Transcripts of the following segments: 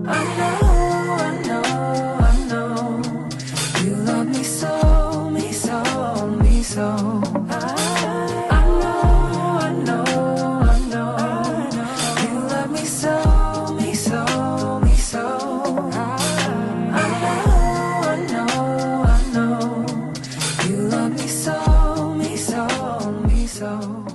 You love me so, me so, me so. I know. You love me so, me so, me so. I know. You love me so, me so, me so.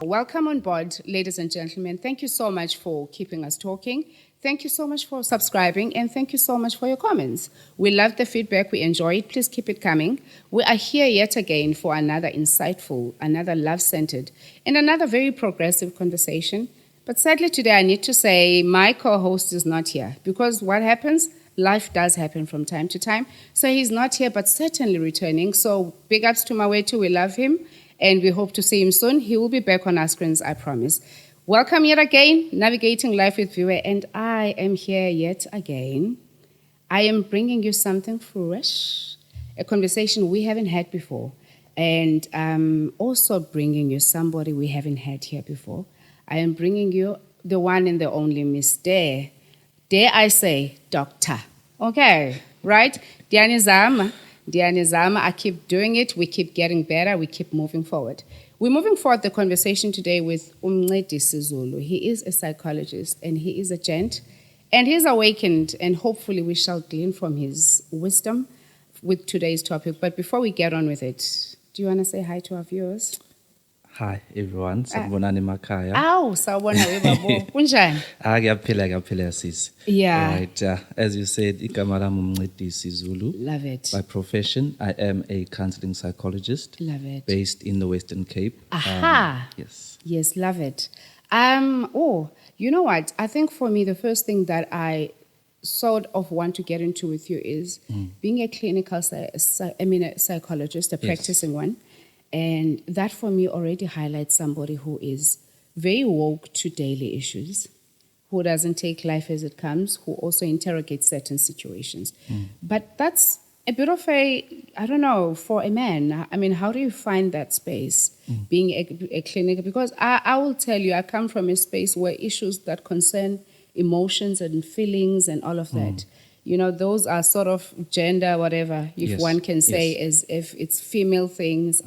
Welcome on board, ladies and gentlemen. Thank you so much for keeping us talking. Thank you so much for subscribing, and thank you so much for your comments. We love the feedback. We enjoy it. Please keep it coming. We are here yet again for another insightful, another love-centered, and another very progressive conversation. But sadly today, I need to say my co-host is not here because what happens? Life does happen from time to time. So he's not here, but certainly returning. So big ups to Mawethu. We love him, and we hope to see him soon. He will be back on our screens, I promise. Welcome yet again, Navigating Life with Viwe, and I am here yet again. I am bringing you something fresh, a conversation we haven't had before, and also bringing you somebody we haven't had here before. I am bringing you the one and the only Miss Dare I say, Doctor. Okay, right? Diane Zama, I keep doing it, we keep getting better, we keep moving forward. We're moving forward the conversation today with Mncedisi Zulu. He is a psychologist and he is a gent, and he's awakened, and hopefully we shall glean from his wisdom with today's topic. But before we get on with it, do you want to say hi to our viewers? Hi everyone, sanibonani emakhaya. Aw, sawubona webabo. Kunjani? Ngiyaphila sis. Yeah. Right, as you said, igama lami Mncedisi Zulu. Love it. By profession, I am a counseling psychologist. Love it. Based in the Western Cape. Aha. Yes. Yes, love it. You know what? I think for me, the first thing that I sort of want to get into with you is being a clinical, a psychologist, a practicing one. And that for me already highlights somebody who is very woke to daily issues, who doesn't take life as it comes, who also interrogates certain situations. But that's a bit of I don't know, for a man. I mean, how do you find that space being a clinical? Because I will tell you, I come from a space where issues that concern emotions and feelings and all of that, you know, those are sort of gender, whatever, if one can say, as if it's female things.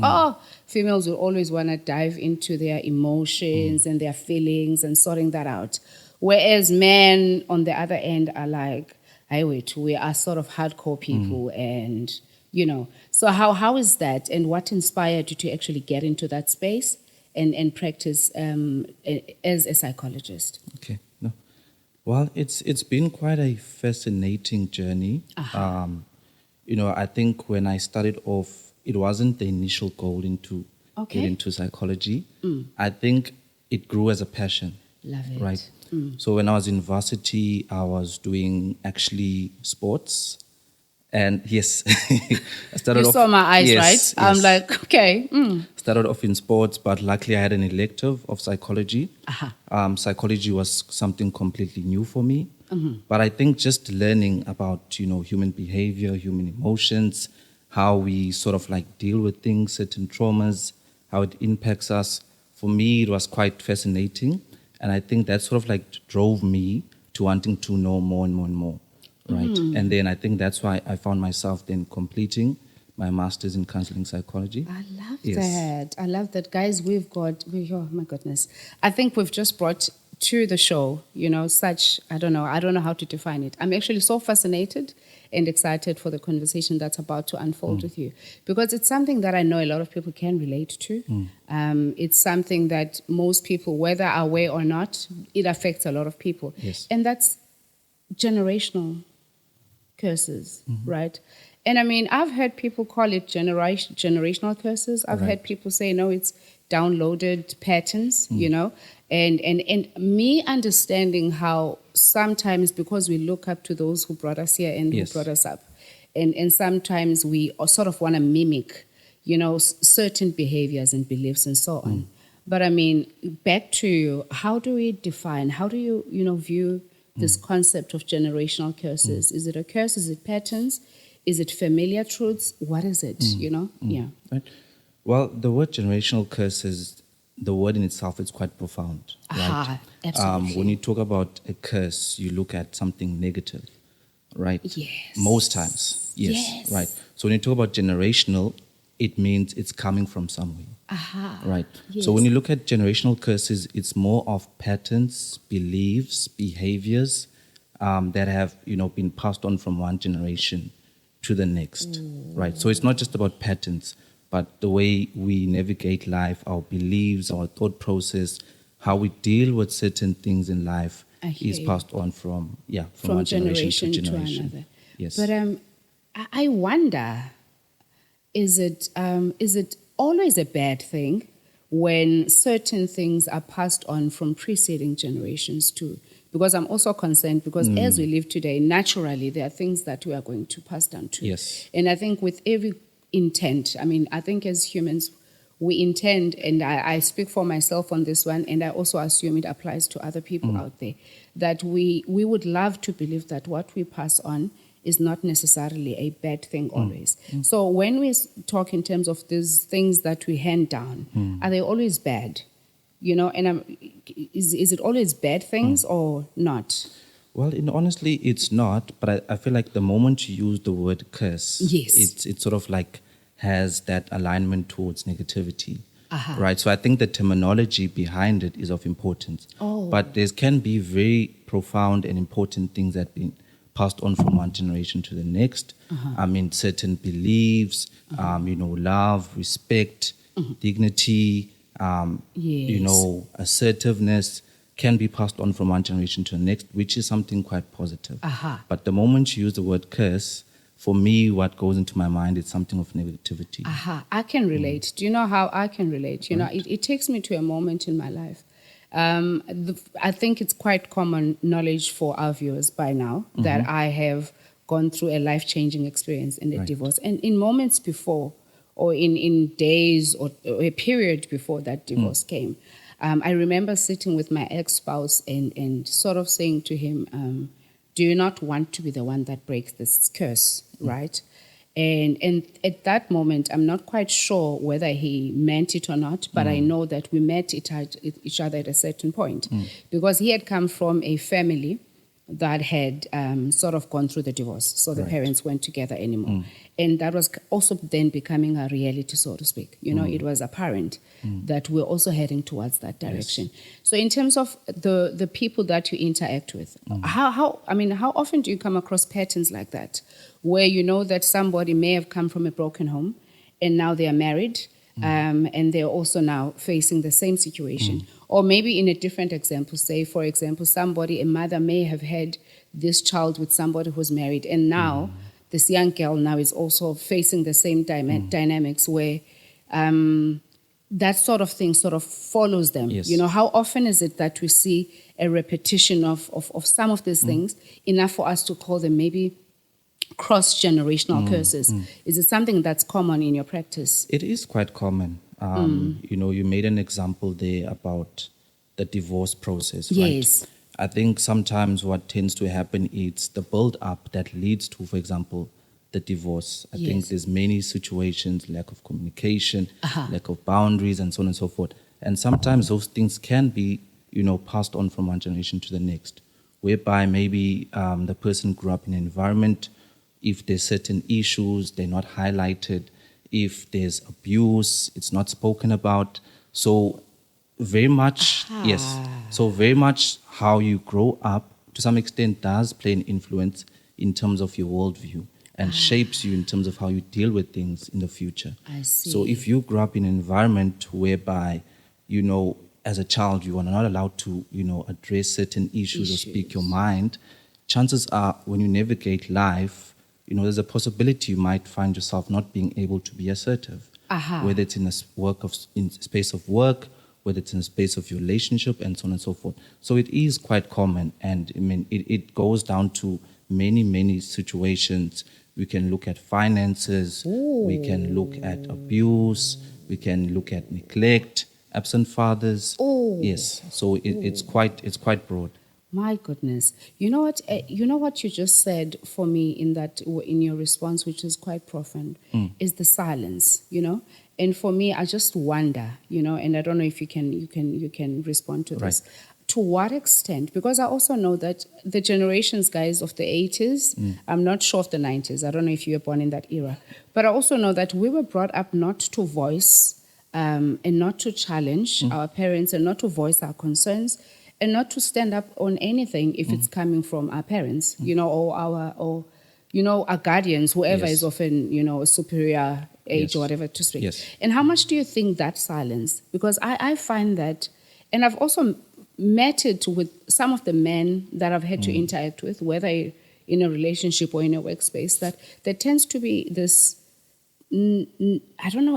Females will always want to dive into their emotions and their feelings and sorting that out. Whereas men, on the other end, are like, we are sort of hardcore people and, you know. So how is that, and what inspired you to actually get into that space and practice as a psychologist? Okay. Well, it's been quite a fascinating journey. You know, I think when I started off, it wasn't the initial goal to get into psychology. I think it grew as a passion. Love it. Right. So when I was in varsity, I was doing actually sports. And yes, I started off. You saw my eyes, right? Yes. I'm like, okay. Started off in sports, but luckily I had an elective of psychology. Psychology was something completely new for me. But I think just learning about, you know, human behavior, human emotions, how we sort of like deal with things, certain traumas, how it impacts us. For me, it was quite fascinating. And I think that sort of like drove me to wanting to know more and more and more. Right. And then I think that's why I found myself then completing my master's in counseling psychology. I love that. I love that. Guys, oh my goodness. I think we've just brought to the show, you know, such, I don't know how to define it. I'm actually so fascinated and excited for the conversation that's about to unfold with you, because it's something that I know a lot of people can relate to. It's something that most people, whether aware or not, it affects a lot of people. Yes. And that's generational curses, right? And I mean, I've heard people call it generational curses. I've heard people say, no, it's downloaded patterns, you know, and me understanding how sometimes, because we look up to those who brought us here and who brought us up, and sometimes we sort of want to mimic, you know, certain behaviors and beliefs and so on. But I mean, back to how do we define, how do you, you know, view this concept of generational curses? Is it a curse? Is it patterns? Is it familiar truths? What is it, you know? Yeah. Right. Well, the word generational curses the word in itself is quite profound, right? Absolutely. When you talk about a curse, you look at something negative, right? Yes. Most times, yes, Yes. right. So when you talk about generational, it means it's coming from somewhere, right? Yes. So when you look at generational curses, it's more of patterns, beliefs, behaviors that have, been passed on from one generation to the next, right? So it's not just about patterns, but the way we navigate life, our beliefs, our thought process, how we deal with certain things in life I hear is you. passed on from From one generation to to generation. another. Yes. But I wonder, is it always a bad thing when certain things are passed on from preceding generations too? Because I'm also concerned, because as we live today, naturally there are things that we are going to pass down to. Yes. And I think with every intent, I think as humans, we intend, and I speak for myself on this one, and I also assume it applies to other people out there, that we would love to believe that what we pass on is not necessarily a bad thing always. So when we talk in terms of these things that we hand down, are they always bad? And is it always bad things or not? Well, honestly, it's not. But I feel like the moment you use the word curse, Yes. it sort of like has that alignment towards negativity, right? So I think the terminology behind it is of importance. Oh. But there can be very profound and important things that have been passed on from one generation to the next. Certain beliefs, love, respect, dignity, Yes. assertiveness can be passed on from one generation to the next, which is something quite positive. But the moment you use the word curse, for me, what goes into my mind is something of negativity. I can relate. Do you know how I can relate? It takes me to a moment in my life. I think it's quite common knowledge for our viewers by now that I have gone through a life-changing experience in a divorce. And in moments before, or in days or a period before that divorce came, I remember sitting with my ex-spouse and sort of saying to him, do you not want to be the one that breaks this curse, right? And at that moment, I'm not quite sure whether he meant it or not, but I know that we met each other at a certain point because he had come from a family that had sort of gone through the divorce. So the parents weren't together anymore. And that was also then becoming a reality, so to speak. It was apparent that we're also heading towards that direction. Yes. So in terms of the people that you interact with, how often do you come across patterns like that, where you know that somebody may have come from a broken home and now they are married, and they're also now facing the same situation? Or maybe in a different example, say, for example, a mother may have had this child with somebody who's married, and now this young girl now is also facing the same dynamics where that sort of thing sort of follows them. Yes. How often is it that we see a repetition of some of these things, enough for us to call them maybe cross-generational curses? Is it something that's common in your practice? It is quite common. You made an example there about the divorce process, right? Yes. I think sometimes what tends to happen is the build-up that leads to, for example, the divorce. I think there's many situations, lack of communication, lack of boundaries, and so on and so forth. And sometimes those things can be, passed on from one generation to the next, whereby maybe the person grew up in an environment. If there's certain issues, they're not highlighted. If there's abuse, it's not spoken about. So very much, yes. So very much how you grow up, to some extent, does play an influence in terms of your worldview and shapes you in terms of how you deal with things in the future. I see. So if you grew up in an environment whereby, as a child, you are not allowed to, address certain issues or speak your mind, chances are when you navigate life, there's a possibility you might find yourself not being able to be assertive, whether it's in space of work, whether it's in the space of your relationship, and so on and so forth. So it is quite common, and it goes down to many, many situations. We can look at finances, we can look at abuse, we can look at neglect, absent fathers. Yes, so it's quite broad. My goodness. You know what you just said for me in your response, which is quite profound, is the silence, And for me, I just wonder, and I don't know if you can respond to this. Right. To what extent? Because I also know that the generations, guys, of the 80s, I'm not sure of the 90s. I don't know if you were born in that era. But I also know that we were brought up not to voice and not to challenge our parents and not to voice our concerns and not to stand up on anything if it's coming from our parents, or our guardians, whoever Yes. is often, a superior age Yes. or whatever to speak. Yes. And how much do you think that silence? Because I find that, and I've also met it with some of the men that I've had to interact with, whether in a relationship or in a workspace, that there tends to be this,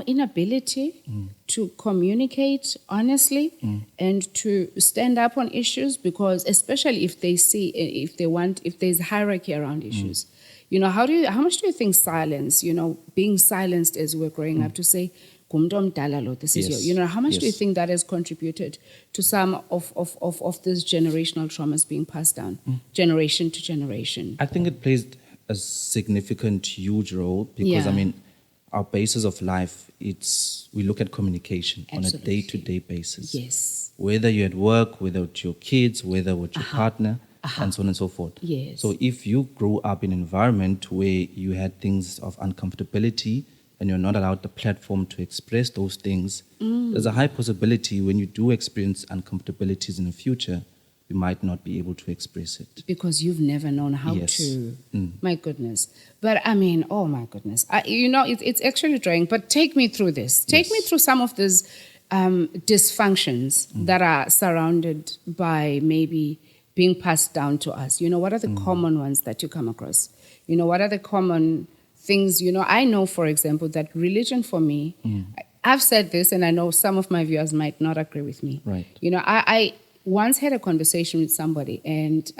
inability to communicate honestly and to stand up on issues, because especially if there's hierarchy around issues. How much do you think silence, being silenced as we're growing up to say, "Gumntu omdala lo, this is Yes. your," how much do you Yes. think that has contributed to some of these generational traumas being passed down generation to generation? I think it plays a significant, huge role because, Yeah. our basis of life, we look at communication on a Absolutely. day-to-day basis. Yes. Whether you're at work, whether with your kids, whether with your partner, and so on and so forth. Yes. So if you grew up in an environment where you had things of uncomfortability and you're not allowed the platform to express those things, there's a high possibility when you do experience uncomfortabilities in the future, you might not be able to express it. Because you've never known how Yes. to. My goodness. But oh my goodness. It's actually drawing, but take me through this. Take me Yes. through some of these dysfunctions that are surrounded by maybe being passed down to us. What are the common ones that you come across? What are the common things? I know, for example, that religion for me, I've said this, and I know some of my viewers might not agree with me. Right. I once had a conversation with somebody, and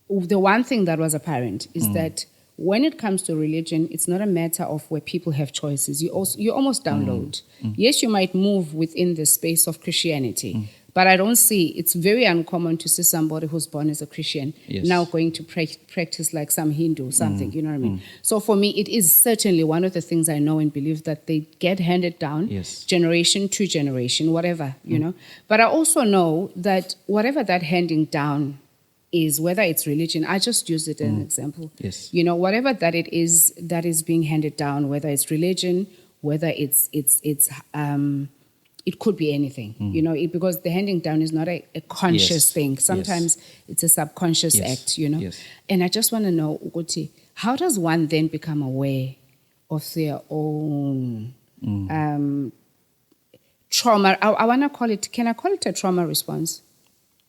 the one thing that was apparent is that when it comes to religion, it's not a matter of where people have choices. You almost download. Yes, you might move within the space of Christianity, but I don't see, it's very uncommon to see somebody who's born as a Christian Yes. now going to practice like some Hindu or something, you know what I mean? So for me, it is certainly one of the things I know and believe that they get handed down Yes. generation to generation, whatever, But I also know that whatever that handing down is, whether it's religion, I just use it as an example. Yes. Whatever that it is that is being handed down, whether it's religion, whether it's it could be anything, because the handing down is not a conscious Yes. thing. Sometimes it's a subconscious Yes. act, Yes. And I just want to know, Uguti, how does one then become aware of their own trauma? I want to call it, can I call it a trauma response?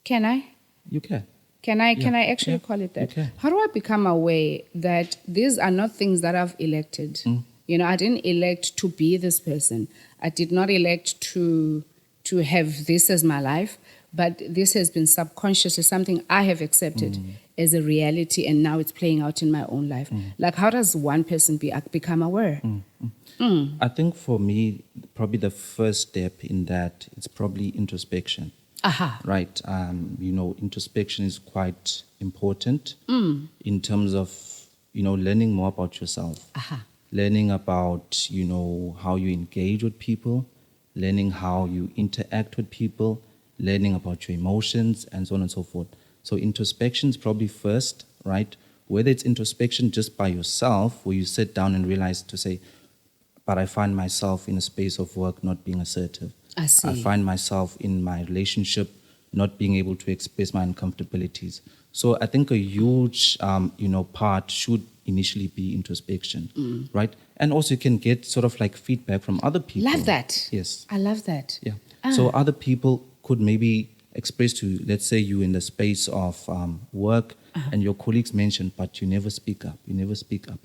Can I? You can. Can I actually call it that? you can. How do I become aware that these are not things that I've elected? I didn't elect to be this person. I did not elect to have this as my life, but this has been subconsciously something I have accepted as a reality, and now it's playing out in my own life. Like, how does one person become aware? I think for me, probably the first step in that is probably introspection. Right. Introspection is quite important in terms of, learning more about yourself. Learning about, how you engage with people, learning how you interact with people, learning about your emotions, and so on and so forth. So introspection is probably first, right? Whether it's introspection just by yourself, where you sit down and realize to say, but I find myself in a space of work not being assertive. I see. I find myself in my relationship not being able to express my uncomfortabilities. So I think a huge, part should initially be introspection, right? And also you can get sort of like feedback from other people. Love that. Yes. I love that. Yeah. So other people could maybe express to, let's say you in the space of work and your colleagues mentioned, but you never speak up.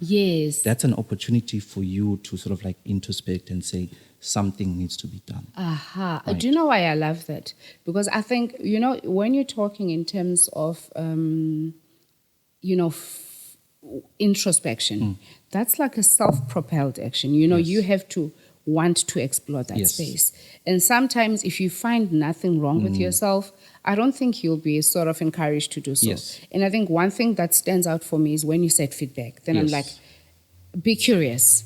Yes. That's an opportunity for you to sort of like introspect and say something needs to be done. Right. Do you know why I love that? Because I think, when you're talking in terms of, introspection, that's like a self-propelled action. Yes. You have to want to explore that Yes. space. And sometimes if you find nothing wrong with yourself, I don't think you'll be sort of encouraged to do so. Yes. And I think one thing that stands out for me is when you said feedback. Then I'm Yes. like, be curious,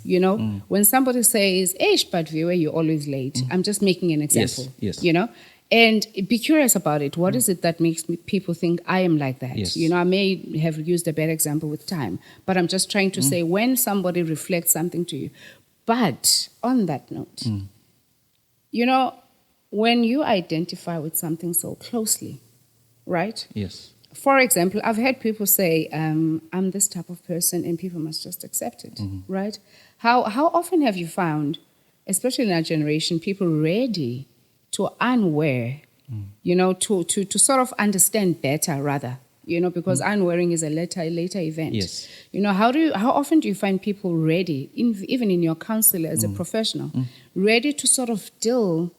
When somebody says, but Viwe, you're always late. I'm just making an example, Yes. And be curious about it. What is it that makes people think I am like that? Yes. I may have used a bad example with time, but I'm just trying to say when somebody reflects something to you. But on that note, when you identify with something so closely, right? Yes. For example, I've heard people say, I'm this type of person and people must just accept it, right? How often have you found, especially in our generation, people ready to unwear, to sort of understand better rather, because unwearing is a later event. Yes. How often do you find people ready, even in your counsel as a professional, ready to sort of deal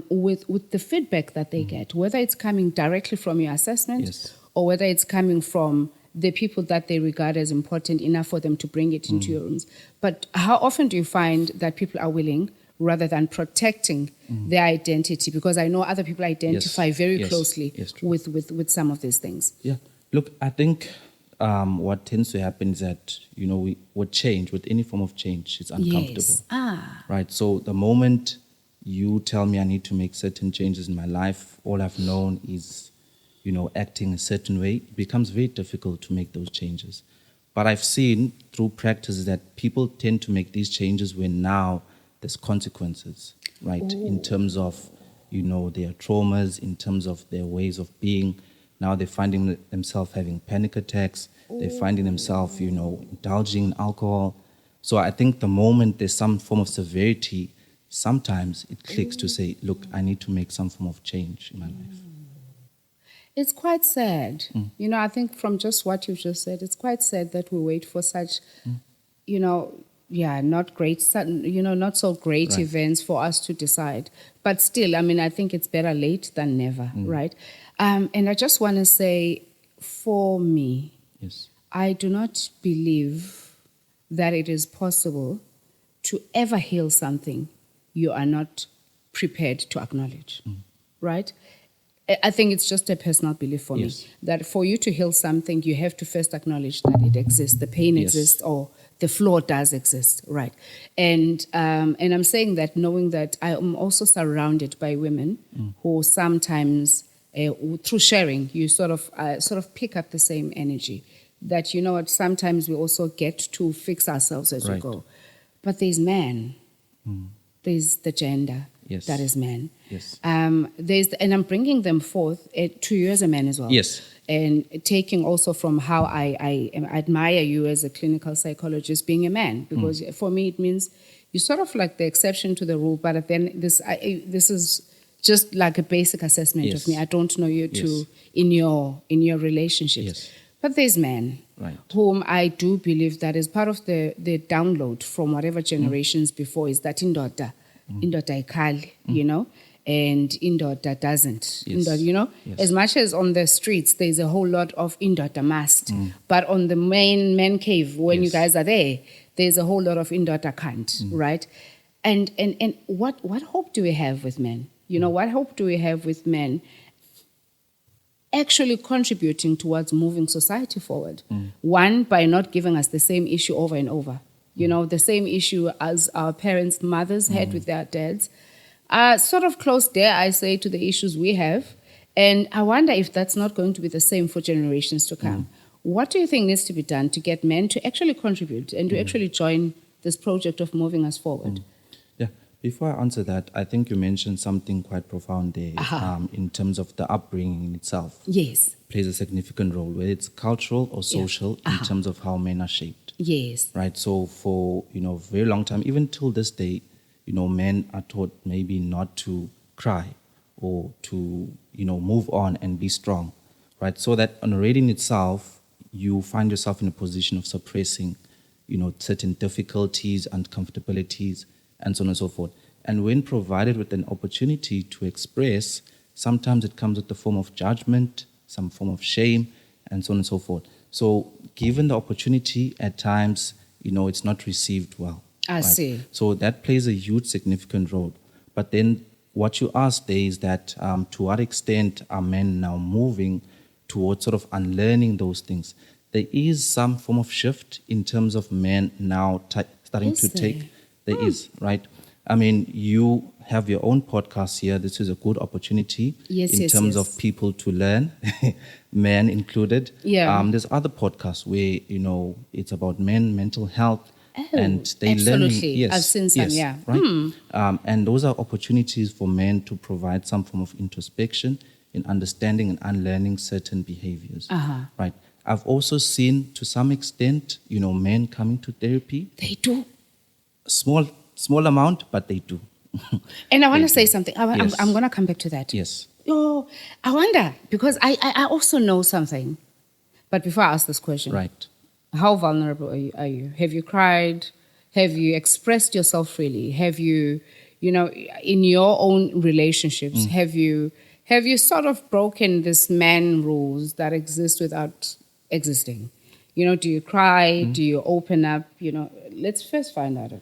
with the feedback that they get, whether it's coming directly from your assessment or whether it's coming from the people that they regard as important enough for them to bring it into your rooms. But how often do you find that people are willing, rather than protecting their identity? Because I know other people identify very closely with some of these things. Yeah. Look, I think what tends to happen is that, with change, with any form of change, it's uncomfortable. Yes. Right? So the moment you tell me I need to make certain changes in my life, all I've known is, acting a certain way, it becomes very difficult to make those changes. But I've seen through practice that people tend to make these changes when now there's consequences, right? Ooh. In terms of, their traumas, in terms of their ways of being. Now they're finding themselves having panic attacks. Ooh. They're finding themselves, indulging in alcohol. So I think the moment there's some form of severity, sometimes it clicks to say, look, I need to make some form of change in my life. It's quite sad. I think from just what you just said, it's quite sad that we wait for such, not great, not so great events for us to decide. But still, I think it's better late than never, right? And I just want to say, for me, I do not believe that it is possible to ever heal something you are not prepared to acknowledge, right? I think it's just a personal belief for me that for you to heal something, you have to first acknowledge that it exists, the pain exists, or the flaw does exist, right? And I'm saying that knowing that I am also surrounded by women who sometimes, through sharing, you sort of pick up the same energy. That sometimes we also get to fix ourselves as we go. But there's man, there's the gender. Yes. That is man. Yes. And I'm bringing them forth to you as a man as well. Yes. And taking also from how I admire you as a clinical psychologist being a man, because for me it means you're sort of like the exception to the rule. But then this is just like a basic assessment of me. I don't know you in your relationships. Yes. But there's men whom I do believe that is part of the download from whatever generations before is that indoda ikali, and indoda doesn't. Indoda, as much as on the streets there's a whole lot of indoda must, but on the main man cave when you guys are there's a whole lot of indoda can't, right? And what hope do we have with men? What hope do we have with men actually contributing towards moving society forward? One, by not giving us the same issue over and over. The same issue as our parents, mothers had with their dads. Sort of close, dare I say, to the issues we have. And I wonder if that's not going to be the same for generations to come. What do you think needs to be done to get men to actually contribute and to actually join this project of moving us forward? Yeah. Before I answer that, I think you mentioned something quite profound there in terms of the upbringing in itself. Yes. Plays a significant role, whether it's cultural or social, in terms of how men are shaped. Yes. Right. So for, very long time, even till this day, men are taught maybe not to cry or to, move on and be strong. Right. So that already in itself, you find yourself in a position of suppressing, certain difficulties, uncomfortabilities, and so on and so forth. And when provided with an opportunity to express, sometimes it comes with the form of judgment, some form of shame, and so on and so forth. So given the opportunity, at times, it's not received well. I see. So that plays a huge, significant role. But then what you asked there is that to what extent are men now moving towards sort of unlearning those things? there is some form of shift in terms of men now starting Is to there? take. There is, right? I mean, you have your own podcast here. This is a good opportunity Yes, in yes, terms yes. of people to learn, men included. Yeah. There's other podcasts where, it's about men, mental health, Oh, and they learning. absolutely. Yes, I've seen some, yes, yeah. right. And those are opportunities for men to provide some form of introspection in understanding and unlearning certain behaviors. Right. I've also seen, to some extent, men coming to therapy. They do. Small amount, but they do. And I want to They say do. something. Yes. I'm going to come back to that. Yes. Oh, I wonder, because I also know something. But before I ask this question, Right. how vulnerable are you? Have you cried? Have you expressed yourself freely? Have you, in your own relationships, have you sort of broken this man rules that exist without existing? Do you cry? Do you open up? Let's first find out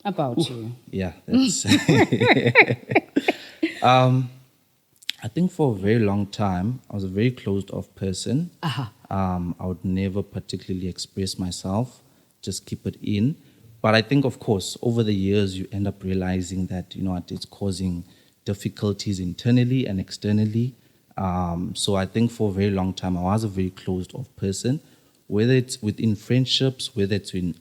about you. Yeah, that's. I think for a very long time, I was a very closed off person. I would never particularly express myself, just keep it in. But I think, of course, over the years, you end up realizing that, it's causing difficulties internally and externally. So I think for a very long time, I was a very closed off person, whether it's within friendships, whether it's in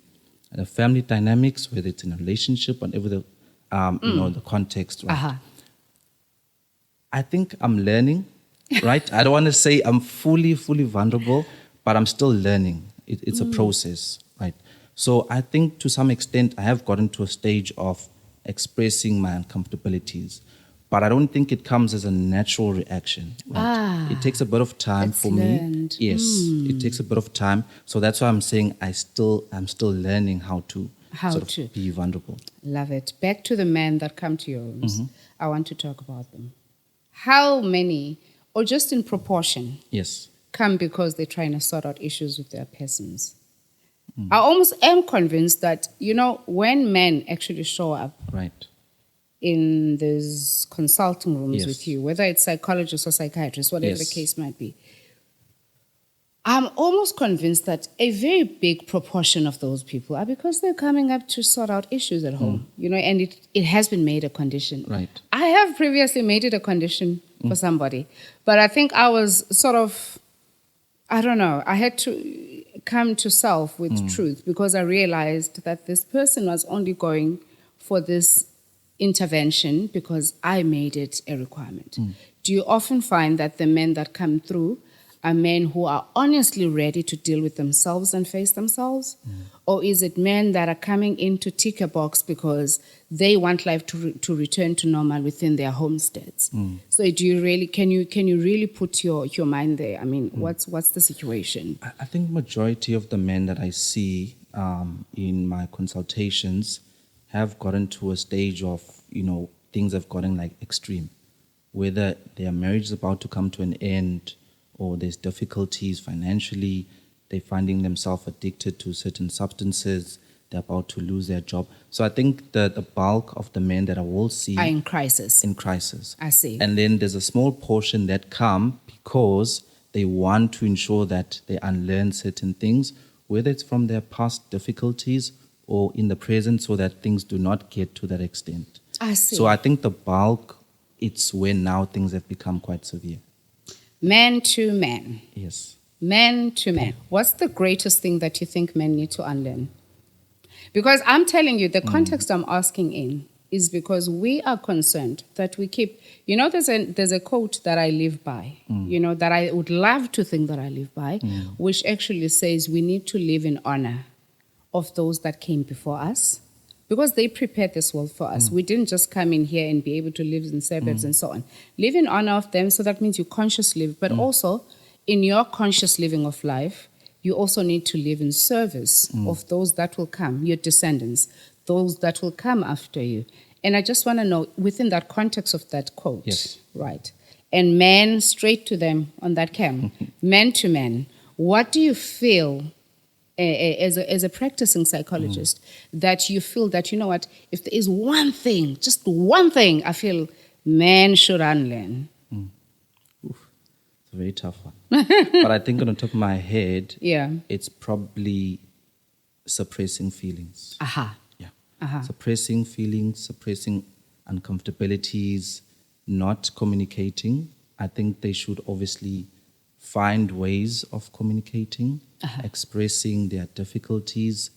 family dynamics, whether it's in a relationship, whatever the, the context, right? I think I'm learning, right? I don't want to say I'm fully vulnerable, but I'm still learning. It's a process, right? So I think to some extent I have gotten to a stage of expressing my uncomfortabilities, but I don't think it comes as a natural reaction. Right? It takes a bit of time It's for learned. me. Yes, it takes a bit of time. So that's why I'm saying I'm still learning how to be vulnerable. Love it. Back to the men that come to your rooms. I want to talk about them. How many, or just in proportion, Yes. come because they're trying to sort out issues with their persons? I almost am convinced that, when men actually show up Right. in these consulting rooms Yes. with you, whether it's psychologists or psychiatrists, whatever the Yes. case might be, I'm almost convinced that a very big proportion of those people are because they're coming up to sort out issues at home, and it has been made a condition. Right. I have previously made it a condition for somebody, but I think I was sort of, I don't know, I had to come to self with truth because I realized that this person was only going for this intervention because I made it a requirement. Do you often find that the men that come through are men who are honestly ready to deal with themselves and face themselves? Or is it men that are coming in to tick a box because they want life to return to normal within their homesteads? So do you really, can you really put your mind there? I mean, what's the situation? I think majority of the men that I see in my consultations have gotten to a stage of, things have gotten like extreme. Whether their marriage is about to come to an end or there's difficulties financially, they're finding themselves addicted to certain substances, they're about to lose their job. So I think the bulk of the men that I will see Are in crisis. I see. And then there's a small portion that come because they want to ensure that they unlearn certain things, whether it's from their past difficulties or in the present, so that things do not get to that extent. I see. So I think the bulk, it's when now things have become quite severe. Man to man. Yes. Man to man. What's the greatest thing that you think men need to unlearn? Because I'm telling you, the context I'm asking in is because we are concerned that we keep, there's a quote that I live by, that I would love to think that I live by, which actually says we need to live in honor of those that came before us, because they prepared this world for us. We didn't just come in here and be able to live in suburbs and so on. Live in honor of them, so that means you consciously live, but also in your conscious living of life, you also need to live in service of those that will come, your descendants, those that will come after you. And I just want to know, within that context of that quote, Yes. right, and men straight to them on that camp, men to men, what do you feel as a practicing psychologist that you feel that, if there is one thing, just one thing, I feel men should unlearn? It's It's a very tough one. But I think on the top of my head, Yeah. it's probably suppressing feelings. Aha. Yeah. Uh-huh. Suppressing feelings, suppressing uncomfortabilities, not communicating. I think they should obviously find ways of communicating, expressing their difficulties,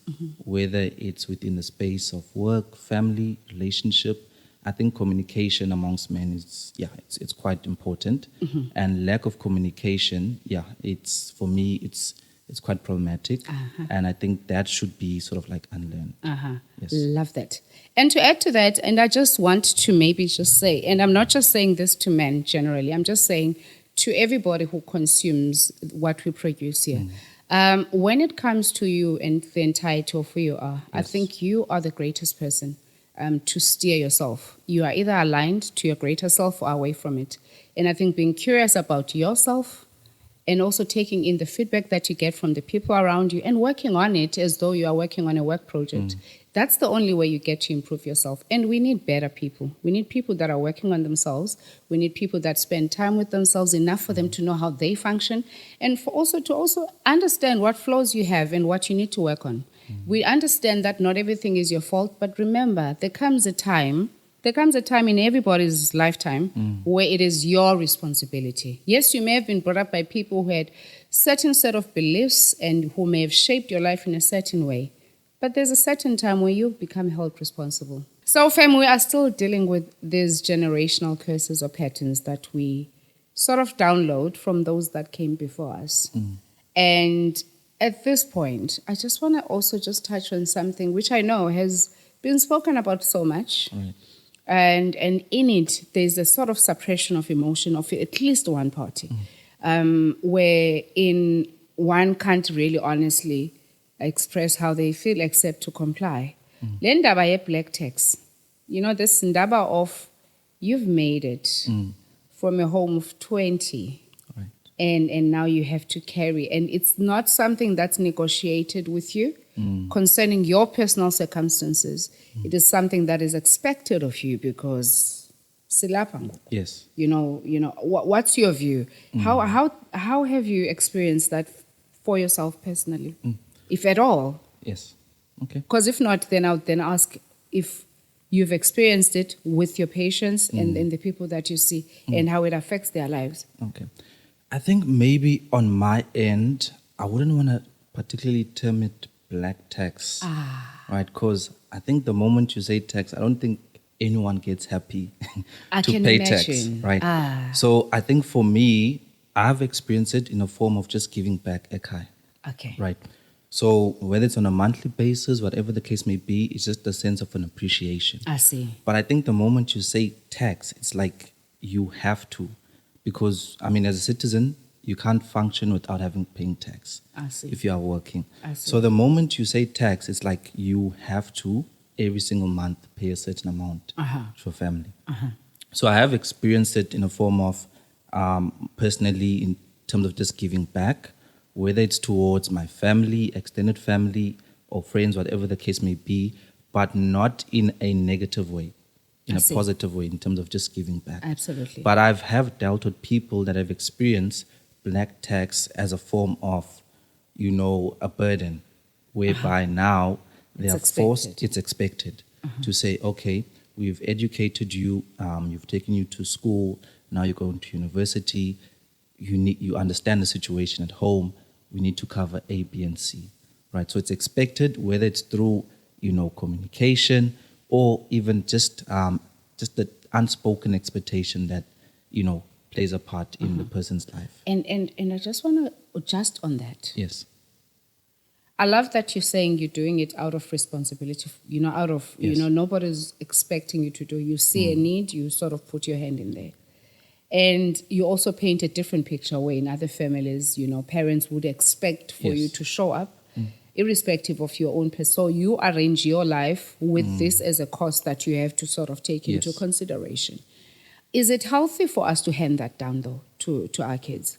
whether it's within the space of work, family, relationship. I think communication amongst men is, it's quite important. And lack of communication, it's, for me, it's quite problematic. And I think that should be sort of like unlearned. Yes. Love that. And to add to that, and I just want to maybe just say, and I'm not just saying this to men generally, I'm just saying to everybody who consumes what we produce here. When it comes to you and the entirety of who you are, I think you are the greatest person to steer yourself. You are either aligned to your greater self or away from it. And I think being curious about yourself and also taking in the feedback that you get from the people around you and working on it as though you are working on a work project. That's the only way you get to improve yourself. And we need better people. We need people that are working on themselves. We need people that spend time with themselves enough for them to know how they function and for also to also understand what flaws you have and what you need to work on. We understand that not everything is your fault, but remember, there comes a time in everybody's lifetime where it is your responsibility. Yes, you may have been brought up by people who had certain set of beliefs and who may have shaped your life in a certain way. But there's a certain time where you become held responsible. So, fam, we are still dealing with these generational curses or patterns that we sort of download from those that came before us. And at this point, I just want to also just touch on something which I know has been spoken about so much. Right. And in it, there's a sort of suppression of emotion of at least one party, where in one can't really honestly express how they feel except to comply. Le ndaba ye black tax, this ndaba of you've made it from a home of 20, Right. and now you have to carry, and it's not something that's negotiated with you concerning your personal circumstances. It is something that is expected of you because silapha ngoku. Yes. What's your view? How have you experienced that for yourself personally, if at all? Yes. Okay. Because if not, then I would then ask if you've experienced it with your patients and the people that you see and how it affects their lives. Okay. I think maybe on my end, I wouldn't want to particularly term it black tax, right? Because I think the moment you say tax, I don't think anyone gets happy I to can pay imagine. tax, right? So I think for me, I've experienced it in a form of just giving back a kai, Okay. right? So whether it's on a monthly basis, whatever the case may be, it's just a sense of an appreciation. I see. But I think the moment you say tax, it's like you have to. Because, I mean, as a citizen, you can't function without having paying tax I see. if you are working. I see. So the moment you say tax, it's like you have to, every single month, pay a certain amount to your family. So I have experienced it in a form of, personally, in terms of just giving back, whether it's towards my family, extended family, or friends, whatever the case may be, but not in a negative way, in I a see. positive way, in terms of just giving back. Absolutely. But have dealt with people that have experienced black tax as a form of, a burden, whereby now they It's are forced, expected. it's expected to say, okay, we've educated you, you've taken you to school, now you're going to university, you understand the situation at home, we need to cover A, B, and C, right? So it's expected, whether it's through, communication or even just the unspoken expectation that, plays a part in the person's life. And I just want to adjust on that. Yes. I love that you're saying you're doing it out of responsibility, out of, Yes. nobody's expecting you to do. You see a need, you sort of put your hand in there. And you also paint a different picture where in other families, parents would expect for Yes. you to show up, irrespective of your own person. So you arrange your life with this as a cost that you have to sort of take into Yes. consideration. Is it healthy for us to hand that down, though, to our kids?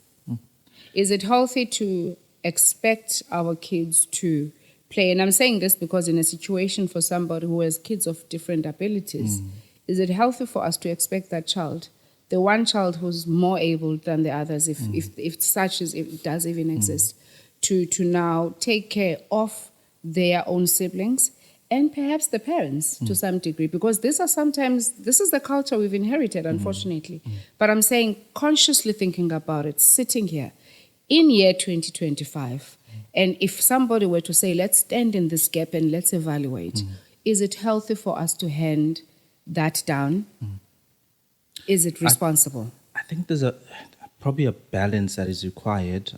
Is it healthy to expect our kids to play? And I'm saying this because in a situation for somebody who has kids of different abilities, is it healthy for us to expect that child the one child who's more able than the others, if it does even exist, to now take care of their own siblings and perhaps the parents to some degree, because this is the culture we've inherited, unfortunately. But I'm saying consciously thinking about it, sitting here in year 2025, and if somebody were to say, let's stand in this gap and let's evaluate, is it healthy for us to hand that down? Is it responsible? I think there's probably a balance that is required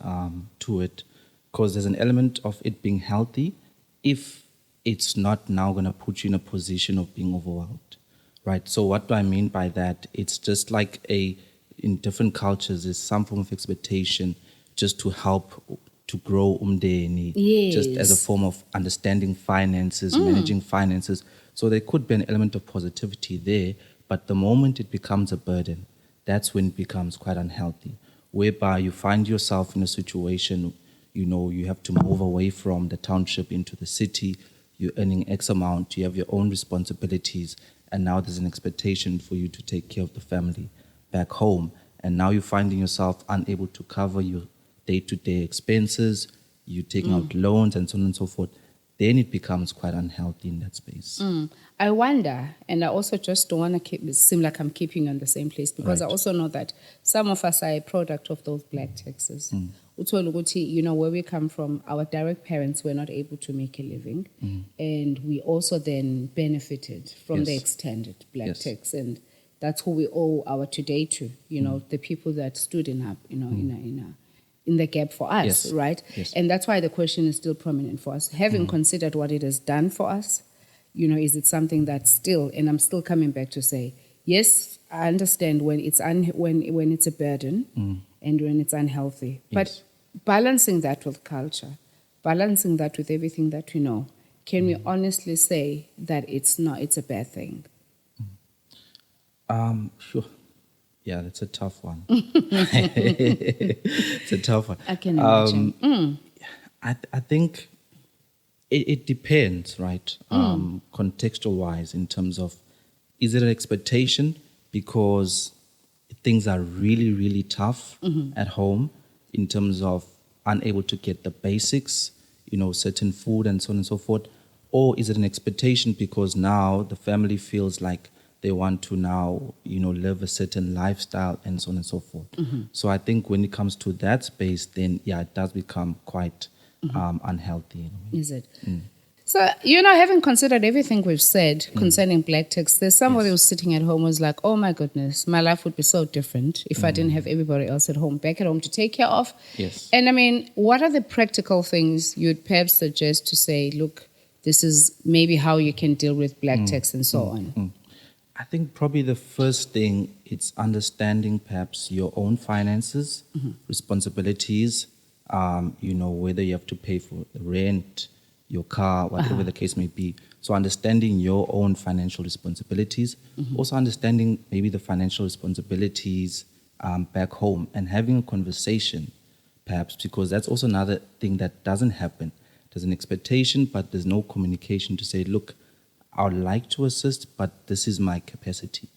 to it, because there's an element of it being healthy if it's not now going to put you in a position of being overwhelmed, right? So what do I mean by that? It's just like in different cultures, there's some form of expectation just to help to grow umdeni, just as a form of understanding finances, managing finances. So there could be an element of positivity there, but the moment it becomes a burden, that's when it becomes quite unhealthy, whereby you find yourself in a situation, you have to move away from the township into the city, you're earning X amount, you have your own responsibilities, and now there's an expectation for you to take care of the family back home. And now you're finding yourself unable to cover your day-to-day expenses, you're taking out loans and so on and so forth. Then it becomes quite unhealthy in that space. I wonder, and I also just don't want to keep it seem like I'm keeping you in the same place, because I also know that some of us are a product of those black taxes. Where we come from, our direct parents were not able to make a living, and we also then benefited from the extended black tax, and that's who we owe our today to. The people that stood in the gap for us, right? Yes. And that's why the question is still prominent for us. Having considered what it has done for us, is it something that still, and I'm still coming back to say, yes, I understand when it's when it's a burden and when it's unhealthy. But balancing that with culture, balancing that with everything that we know, can we honestly say that it's a bad thing? Sure. Yeah, that's a tough one. It's a tough one. I can imagine. I think it depends, right? Contextual-wise, in terms of, is it an expectation because things are really, really tough at home in terms of unable to get the basics, certain food and so on and so forth? Or is it an expectation because now the family feels like they want to now, live a certain lifestyle and so on and so forth. So I think when it comes to that space, then, it does become quite unhealthy. Is it? So, having considered everything we've said concerning black tax, there's somebody who's sitting at home who's like, oh my goodness, my life would be so different if I didn't have everybody else back at home to take care of. Yes. And I mean, what are the practical things you'd perhaps suggest to say, look, this is maybe how you can deal with black tax and so on? I think probably the first thing, it's understanding perhaps your own finances, responsibilities, whether you have to pay for the rent, your car, whatever the case may be. So understanding your own financial responsibilities, also understanding maybe the financial responsibilities back home, and having a conversation perhaps, because that's also another thing that doesn't happen. There's an expectation, but there's no communication to say, look, I would like to assist, but this is my capacity,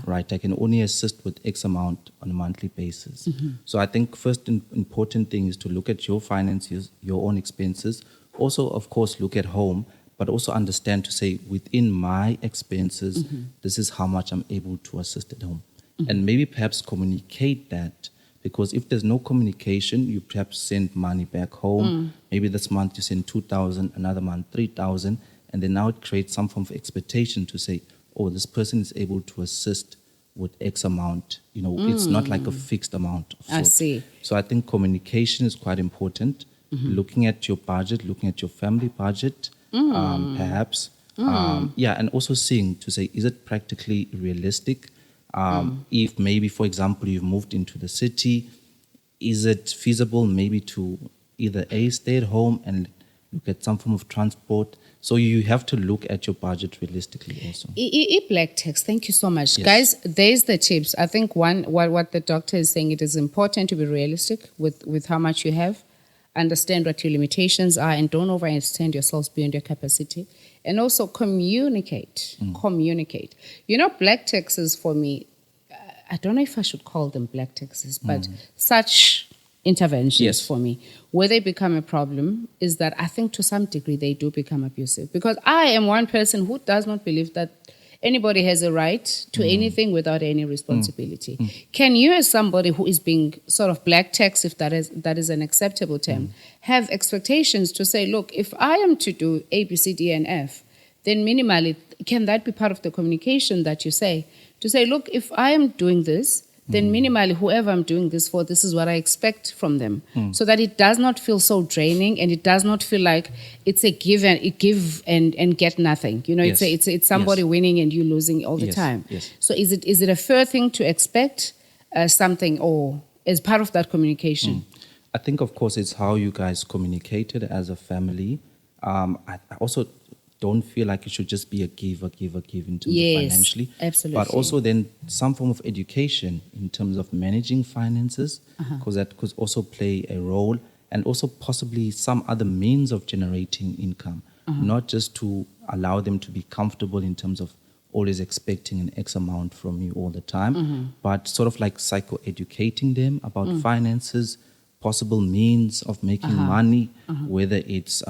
right? I can only assist with X amount on a monthly basis. So I think first important thing is to look at your finances, your own expenses. Also, of course, look at home, but also understand to say within my expenses, this is how much I'm able to assist at home. And maybe perhaps communicate that, because if there's no communication, you perhaps send money back home. Maybe this month you send 2,000, another month 3,000. And then now it creates some form of expectation to say, oh, this person is able to assist with X amount. It's not like a fixed amount of I see. So I think communication is quite important. Looking at your budget, looking at your family budget, perhaps. And also seeing to say, is it practically realistic? If maybe, for example, you've moved into the city, is it feasible maybe to either stay at home and look at some form of transport? So you have to look at your budget realistically also. Black tax, thank you so much. Yes. Guys, there's the tips. I think what the doctor is saying, it is important to be realistic with how much you have, understand what your limitations are, and don't overextend yourselves beyond your capacity. And also communicate. Black taxes for me, I don't know if I should call them black taxes, but such interventions Yes. for me, where they become a problem is that I think to some degree they do become abusive, because I am one person who does not believe that anybody has a right to anything without any responsibility. Can you, as somebody who is being sort of black tax, if that is an acceptable term, have expectations to say, look, if I am to do A, B, C, D, and F, then minimally, can that be part of the communication that you say? To say, look, if I am doing this, then minimally, whoever I'm doing this for, this is what I expect from them. So that it does not feel so draining, and it does not feel like it's a give and get nothing. You know, Yes. it's somebody Yes. winning and you losing all the Yes. time. Yes. So is it a fair thing to expect something, or as part of that communication? I think, of course, it's how you guys communicated as a family. I also don't feel like it should just be a give in terms of Yes, financially. absolutely. But also then some form of education in terms of managing finances, because that could also play a role, and also possibly some other means of generating income, not just to allow them to be comfortable in terms of always expecting an X amount from you all the time, but sort of like psycho-educating them about finances, possible means of making money, whether it's,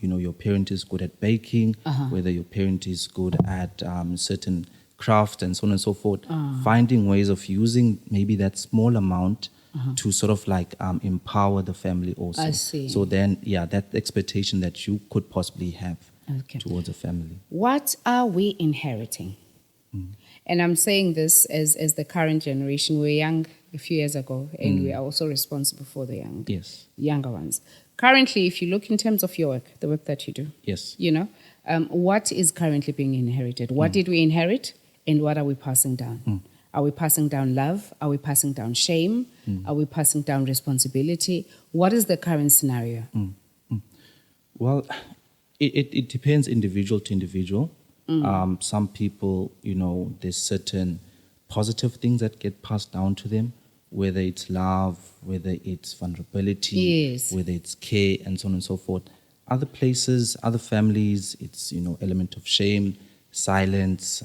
your parent is good at baking, whether your parent is good at certain craft and so on and so forth, finding ways of using maybe that small amount to sort of like empower the family also. I see. So then, that expectation that you could possibly have Okay. towards a family. What are we inheriting? And I'm saying this as the current generation. We're young a few years ago, and we are also responsible for the younger ones. Currently, if you look in terms of your work, the work that you do, Yes. what is currently being inherited? What did we inherit, and what are we passing down? Are we passing down love? Are we passing down shame? Are we passing down responsibility? What is the current scenario? Well, it depends individual to individual. Some people, there's certain positive things that get passed down to them, whether it's love, whether it's vulnerability, Yes. whether it's care, and so on and so forth. Other places, other families, it's, element of shame, silence,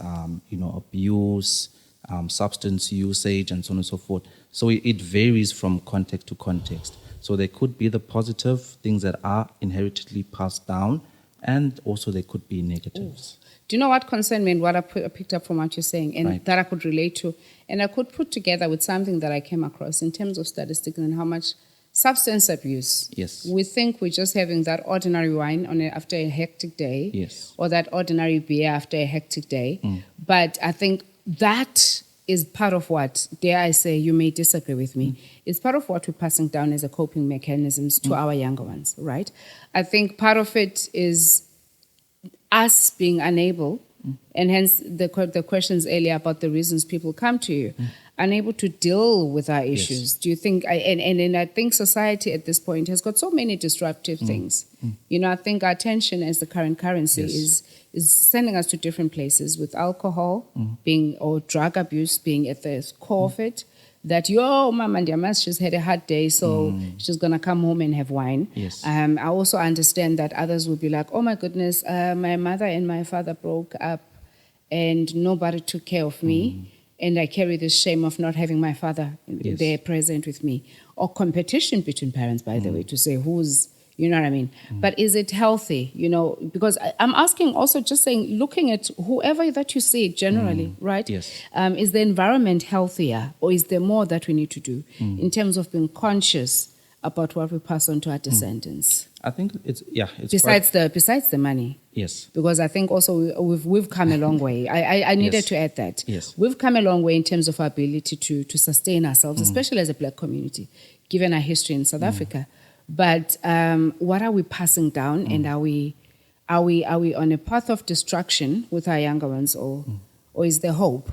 abuse, substance usage, and so on and so forth. So it varies from context to context. So there could be the positive things that are inheritedly passed down, and also there could be negatives. Do you know what concerned me and what I picked up from what you're saying, and Right. that I could relate to, and I could put together with something that I came across in terms of statistics and how much substance abuse. Yes. We think we're just having that ordinary wine after a hectic day, Yes. or that ordinary beer after a hectic day. But I think that is part of what, dare I say, you may disagree with me, is part of what we're passing down as a coping mechanisms to our younger ones, right? I think part of it is us being unable, and hence the questions earlier about the reasons people come to you, unable to deal with our issues. Do you think, and I think society at this point has got so many disruptive things. I think our attention as the current currency Yes. is sending us to different places, with alcohol being, or drug abuse being at the core of it. That, Mama Ndiamas, she's had a hard day, so she's going to come home and have wine. Yes. I also understand that others will be like, oh my goodness, my mother and my father broke up and nobody took care of me. And I carry this shame of not having my father Yes. there present with me. Or competition between parents, by the way, to say who's, you know what I mean? But is it healthy? Because I'm asking also, just saying, looking at whoever that you see generally, right? Yes. Is the environment healthier, or is there more that we need to do in terms of being conscious about what we pass on to our descendants? I think it's Besides the money. yes. Because I think also we've come a long way. I needed Yes. to add that. Yes. We've come a long way in terms of our ability to sustain ourselves, especially as a black community, given our history in South Africa. But what are we passing down, and are we on a path of destruction with our younger ones, or is there hope?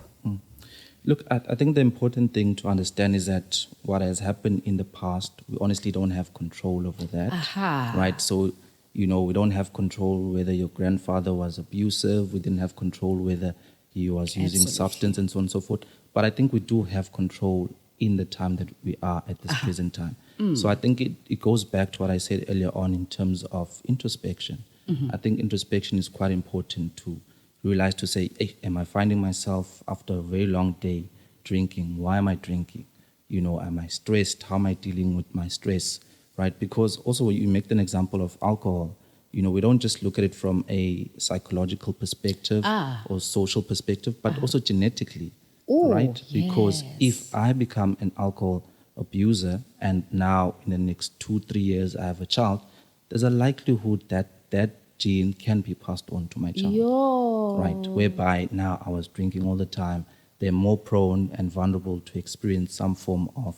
Look, I think the important thing to understand is that what has happened in the past, we honestly don't have control over that. Aha. Right? So, we don't have control whether your grandfather was abusive. We didn't have control whether he was using Absolutely. substance and so on and so forth. But I think we do have control in the time that we are at this present time. So I think it goes back to what I said earlier on in terms of introspection. I think introspection is quite important to realize, to say, hey, am I finding myself after a very long day drinking? Why am I drinking? Am I stressed? How am I dealing with my stress? Right? Because also you make an example of alcohol. We don't just look at it from a psychological perspective or social perspective, but also genetically, right? Because if I become an alcohol abuser and now in the next 2-3 years I have a child, there's a likelihood that that gene can be passed on to my child, right? Whereby now I was drinking all the time, they're more prone and vulnerable to experience some form of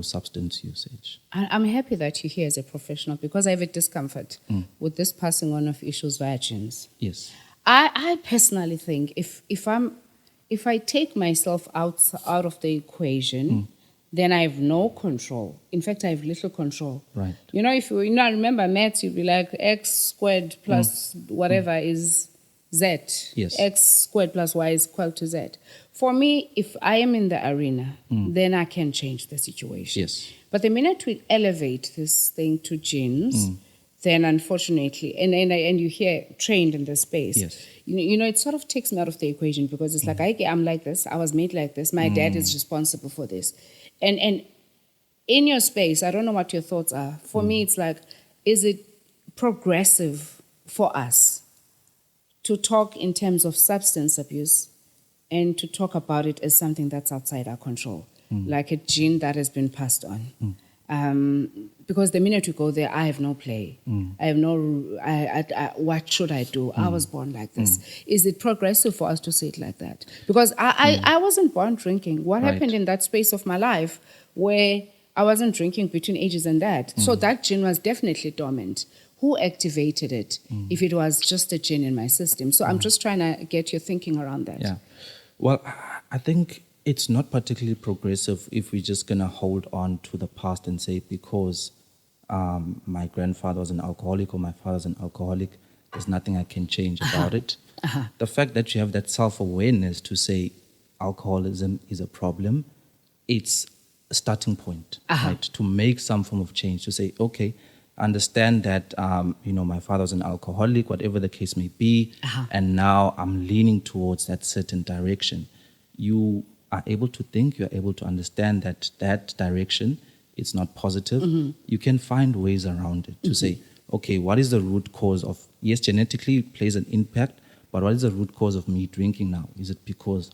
substance usage. I'm happy that you're here as a professional because I have a discomfort with this passing on of issues via genes. Yes. I personally think if I take myself out of the equation, then I have no control. In fact, I have little control. Right. If I remember maths, you'd be like x squared plus whatever is z. Yes. X squared plus y is equal to z. For me, if I am in the arena, then I can change the situation. Yes. But the minute we elevate this thing to genes, then unfortunately, and you hear trained in this space, Yes. it sort of takes me out of the equation because it's like, I'm like this, I was made like this, my dad is responsible for this. And in your space, I don't know what your thoughts are. For me, it's like, is it progressive for us to talk in terms of substance abuse and to talk about it as something that's outside our control, like a gene that has been passed on? Because the minute you go there, I have no play. I have no, what should I do? I was born like this. Is it progressive for us to say it like that? Because I wasn't born drinking. What happened in that space of my life where I wasn't drinking between ages and that? So that gene was definitely dormant. Who activated it if it was just a gene in my system? So I'm just trying to get your thinking around that. Yeah. Well, I think it's not particularly progressive if we're just going to hold on to the past and say because my grandfather was an alcoholic or my father's an alcoholic, there's nothing I can change about it. The fact that you have that self-awareness to say alcoholism is a problem, it's a starting point, right? To make some form of change, to say, okay, understand that, my father was an alcoholic, whatever the case may be, and now I'm leaning towards that certain direction. You are able to think, you're able to understand that that direction, it's not positive. You can find ways around it to say, okay, what is the root cause of, yes, genetically it plays an impact, but what is the root cause of me drinking now? Is it because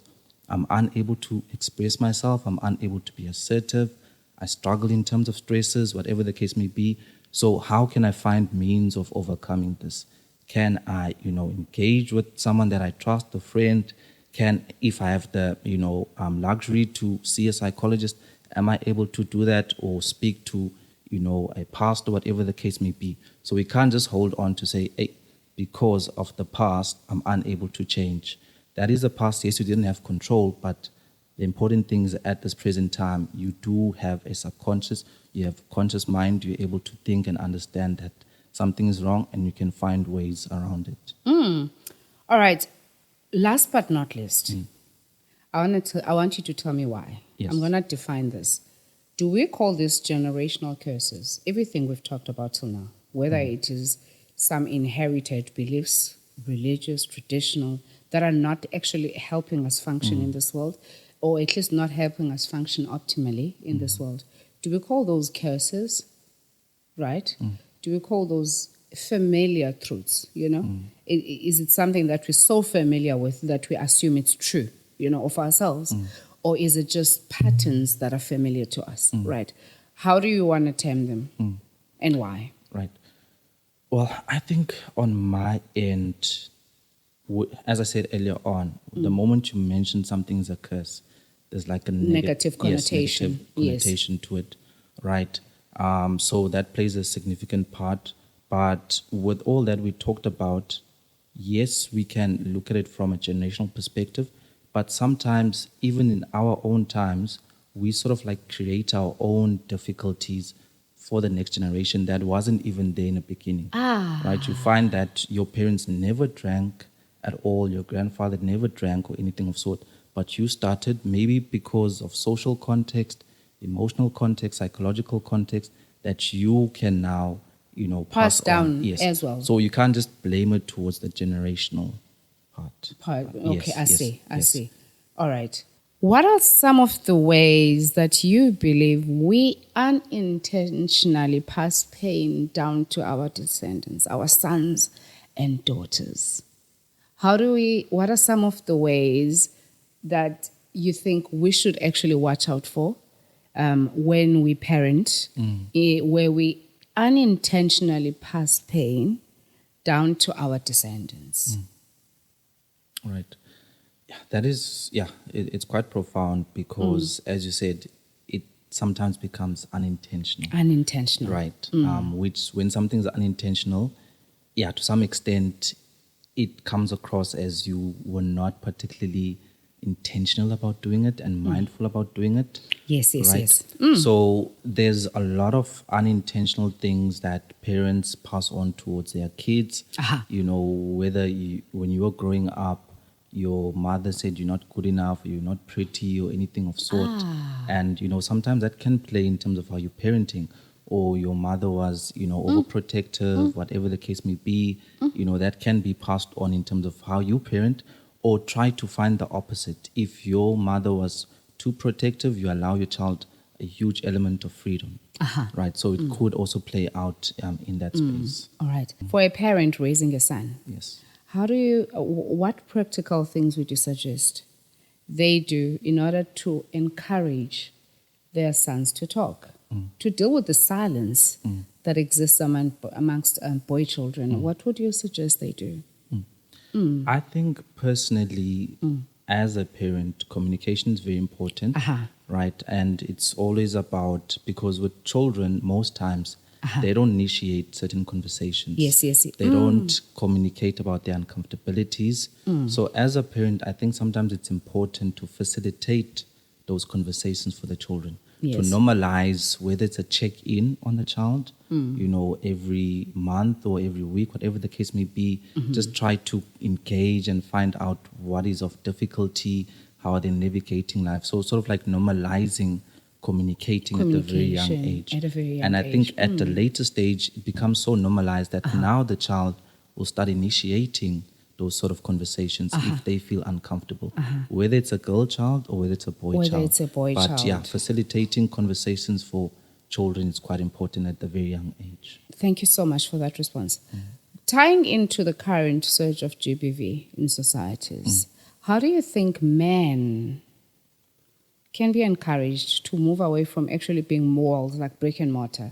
I'm unable to express myself, I'm unable to be assertive, I struggle in terms of stresses, whatever the case may be? So how can I find means of overcoming this? Can I, engage with someone that I trust, a friend? Can, if I have the, luxury to see a psychologist, am I able to do that or speak to, a pastor, whatever the case may be? So we can't just hold on to say, hey, because of the past, I'm unable to change. That is the past. Yes, you didn't have control, but the important thing is at this present time, you do have a subconscious, you have a conscious mind, you're able to think and understand that something is wrong and you can find ways around it. All right. Last but not least, I want you to tell me why. Yes. I'm going to define this. Do we call this generational curses? Everything we've talked about till now, whether it is some inherited beliefs, religious, traditional, that are not actually helping us function in this world, or at least not helping us function optimally in this world. Do we call those curses, right? Do we call those familiar truths, Is it something that we're so familiar with that we assume it's true, of ourselves? Or is it just patterns that are familiar to us, right? How do you want to term them and why? Right. Well, I think on my end, as I said earlier on, the moment you mention something is a curse, there's like a Negative connotation. Yes, negative connotation to it, right? So that plays a significant part. But with all that we talked about, yes, we can look at it from a generational perspective, but sometimes, even in our own times, we sort of like create our own difficulties for the next generation that wasn't even there in the beginning. Right? You find that your parents never drank at all, your grandfather never drank or anything of sort, but you started maybe because of social context, emotional context, psychological context, that you can now, Pass down on. Yes. as well. So you can't just blame it towards the generational part. Okay, I see. All right. What are some of the ways that you believe we unintentionally pass pain down to our descendants, our sons and daughters? What are some of the ways that you think we should actually watch out for when we parent, where we unintentionally pass pain down to our descendants? Right. Yeah, that is, it's quite profound because, as you said, it sometimes becomes unintentional. Unintentional. Right. Which, when something's unintentional, to some extent, it comes across as you were not particularly intentional about doing it and mindful about doing it. Yes. So there's a lot of unintentional things that parents pass on towards their kids. Whether when you were growing up, your mother said you're not good enough, or you're not pretty, or anything of sort. And, sometimes that can play in terms of how you're parenting. Or your mother was, overprotective, whatever the case may be. That can be passed on in terms of how you parent. Or try to find the opposite. If your mother was too protective, you allow your child a huge element of freedom. Right? So it could also play out in that space. All right. For a parent raising a son, Yes. what practical things would you suggest they do in order to encourage their sons to talk, to deal with the silence that exists amongst boy children? What would you suggest they do? I think personally, as a parent, communication is very important, right? And it's always about, because with children, most times, they don't initiate certain conversations. Yes. They don't communicate about their uncomfortabilities. So as a parent, I think sometimes it's important to facilitate those conversations for the children. Yes. To normalize, whether it's a check-in on the child, every month or every week, whatever the case may be, just try to engage and find out what is of difficulty, how are they navigating life. So sort of like normalizing communicating at a very young age. And I think at the later stage, it becomes so normalized that now the child will start initiating those sort of conversations if they feel uncomfortable, whether it's a girl child or whether it's a boy child. But facilitating conversations for children is quite important at the very young age. Thank you so much for that response. Tying into the current surge of GBV in societies, how do you think men can be encouraged to move away from actually being malls like brick and mortar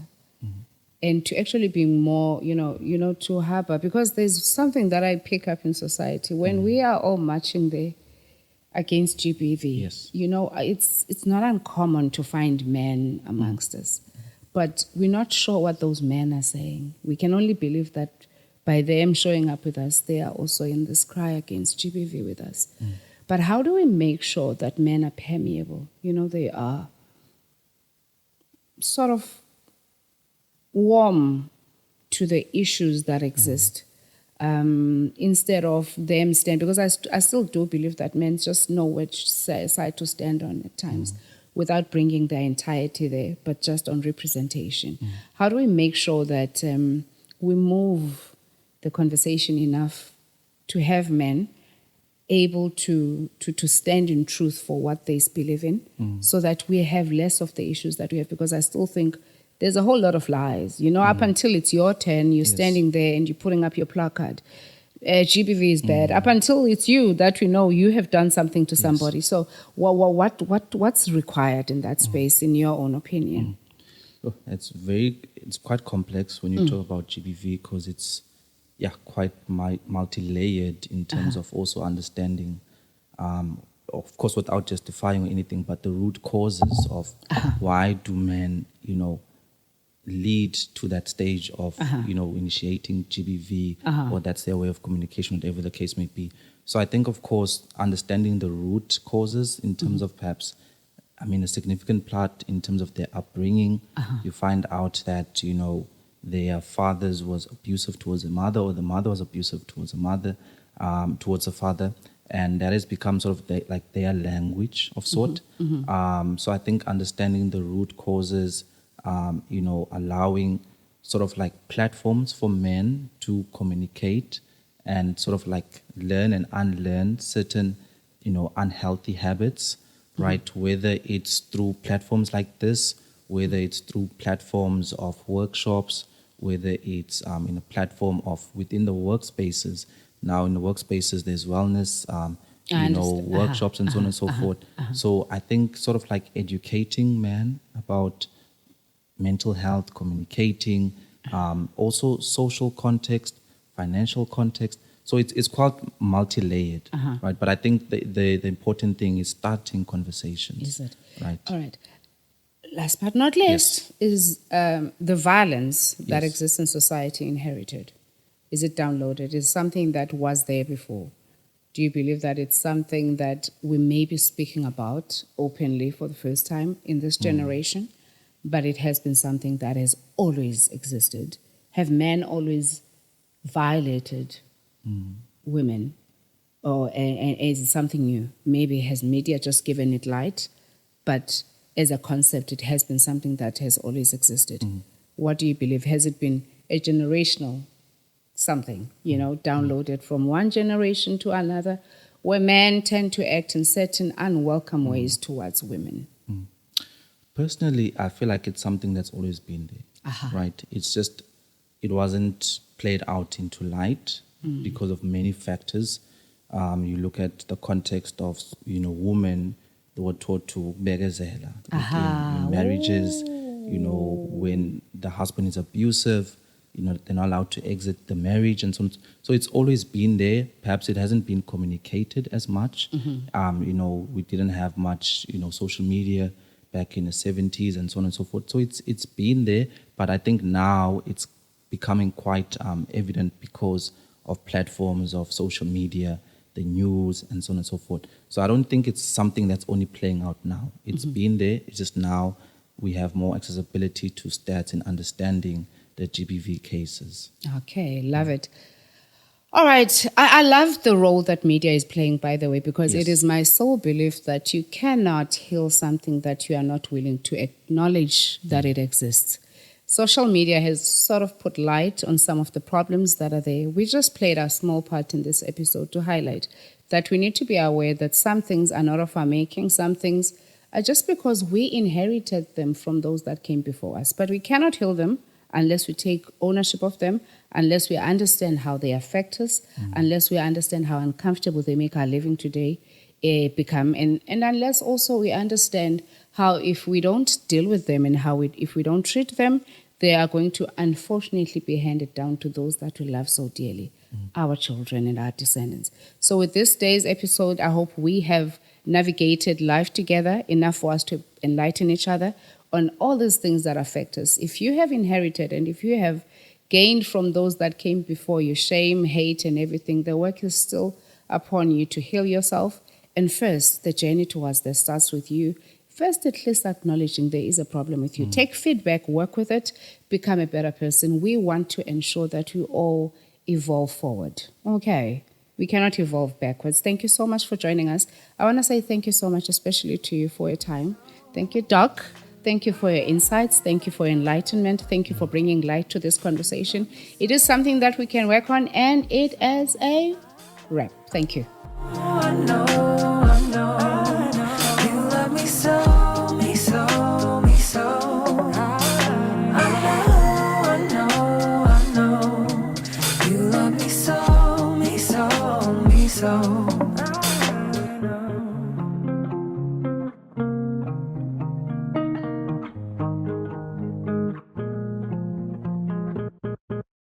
and to actually being more, to harbor? Because there's something that I pick up in society when we are all marching there against GBV. Yes. It's not uncommon to find men amongst us, but we're not sure what those men are saying. We can only believe that by them showing up with us, they are also in this cry against GBV with us. But how do we make sure that men are permeable? They are sort of warm to the issues that exist instead of them stand. Because I still do believe that men just know which side to stand on at times without bringing their entirety there, but just on representation. How do we make sure that we move the conversation enough to have men able to stand in truth for what they believe in, so that we have less of the issues that we have? Because I still think there's a whole lot of lies. Up until it's your turn, you're standing there and you're putting up your placard. GBV is bad. Up until it's you that we know you have done something to somebody. So what's required in that space, in your own opinion? It's quite complex when you talk about GBV, because it's quite multi-layered in terms of also understanding, of course, without justifying anything, but the root causes of why do men, lead to that stage of, initiating GBV, or that's their way of communication, whatever the case may be. So I think, of course, understanding the root causes in terms of perhaps, a significant part in terms of their upbringing. You find out that, their fathers was abusive towards the mother, or the mother was abusive towards the mother, towards the father, and that has become sort of like their language of sort. So I think understanding the root causes, allowing sort of like platforms for men to communicate and sort of like learn and unlearn certain, unhealthy habits, right? Whether it's through platforms like this, whether it's through platforms of workshops, whether it's in a platform of within the workspaces. Now in the workspaces, there's wellness, workshops and so on and so forth. So I think sort of like educating men about mental health, communicating, also social context, financial context. So it's quite multi-layered, right? But I think the important thing is starting conversations. Is it? Right. All right. Last but not least is the violence that Yes. exists in society inherited. Is it downloaded? Is it something that was there before? Do you believe that it's something that we may be speaking about openly for the first time in this generation, but it has been something that has always existed? Have men always violated women? Or and is it something new? Maybe has media just given it light, but as a concept, it has been something that has always existed. What do you believe? Has it been a generational something, downloaded from one generation to another, where men tend to act in certain unwelcome ways towards women? Personally, I feel like it's something that's always been there, right? It's just, it wasn't played out into light because of many factors. You look at the context of, women, they were taught to begezela in marriages, when the husband is abusive, they're not allowed to exit the marriage and so on. So it's always been there. Perhaps it hasn't been communicated as much. We didn't have much, social media back in the 70s and so on and so forth. So it's been there, but I think now it's becoming quite evident because of platforms of social media, the news, and so on and so forth. So I don't think it's something that's only playing out now. It's been there. It's just now we have more accessibility to stats and understanding the GBV cases. Okay, love it. All right. I love the role that media is playing, by the way, because Yes. it is my sole belief that you cannot heal something that you are not willing to acknowledge that it exists. Social media has sort of put light on some of the problems that are there. We just played our small part in this episode to highlight that we need to be aware that some things are not of our making, some things are just because we inherited them from those that came before us. But we cannot heal them unless we take ownership of them, unless we understand how they affect us, unless we understand how uncomfortable they make our living today become, and unless also we understand how if we don't deal with them and if we don't treat them, they are going to unfortunately be handed down to those that we love so dearly, our children and our descendants. So with this day's episode, I hope we have navigated life together enough for us to enlighten each other on all these things that affect us. If you have inherited and if you have gained from those that came before you, shame, hate, and everything, the work is still upon you to heal yourself. And first, the journey towards that starts with you. First, at least acknowledging there is a problem with you. Take feedback, work with it, become a better person. We want to ensure that we all evolve forward. Okay. We cannot evolve backwards. Thank you so much for joining us. I want to say thank you so much, especially to you for your time. Thank you, Doc. Thank you for your insights. Thank you for enlightenment. Thank you for bringing light to this conversation. It is something that we can work on, and it is a wrap. Thank you. I know, you love me so, me so, me so. I know, you love me so, me so, me so.